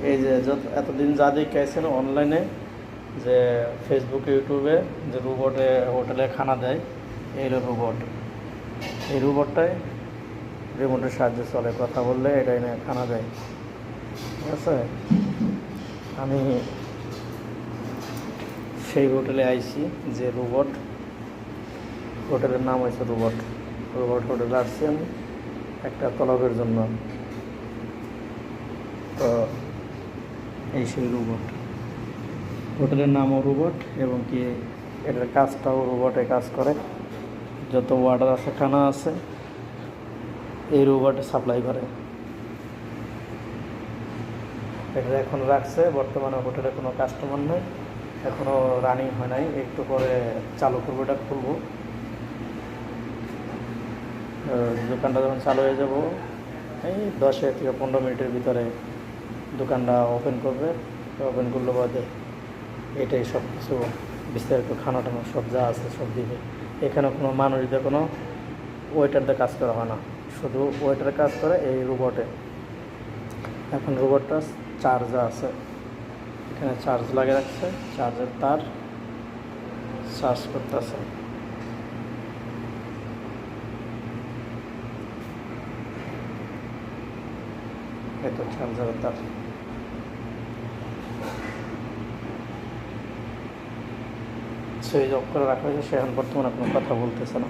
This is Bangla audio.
এই যে এতদিন যা দেখাইছেন অনলাইনে, যে ফেসবুকে ইউটিউবে যে রোবটে হোটেলে খানা দেয়, এই হলো রোবট। এই রোবটটাই রিমোটের সাহায্যে চলে, কথা বললে এটা এনে খানা দেয়। ঠিক আছে, আমি সেই হোটেলে আইছি যে রোবট, হোটেলের নাম হয়েছে রোবট। রোবট হোটেলে আসছি আমি একটা তলবের জন্য। তো এই সেই রোবট, হোটেলের নামও রোবট এবং কি এটার কাজটাও রোবটে কাজ করে। যত অর্ডার আছে, খানা আছে, এই রোবটে সাপ্লাই করে। এটা এখন রাখছে, বর্তমানে হোটেলে কোনো কাস্টমার নেই, এখনও রানিং হয় নাই, একটু পরে চালু করবো, এটা খুলবো। দোকানটা যখন চালু হয়ে যাব, এই 10 থেকে 15 মিনিটের ভিতরে দোকানটা ওপেন করবে। ওপেন করলে বাদে এটাই সব কিছু বিস্তারিত খানা টানা সব যা আছে সব দিবে। এখানে কোনো মানুষদের কোনো ওয়েটারদের কাজ করা হয় না, শুধু ওয়েটার কাজ করে এই রোবটে। এখন রোবটটা চার্জ আছে, এখানে চার্জ লাগিয়ে রাখছে, চার্জের তার চার্জ করতেছে। এত চার্জারের তার সুইচ অফ করে রাখা হয়েছে, সে এখন বর্তমানে কোনো কথা বলতেছে না।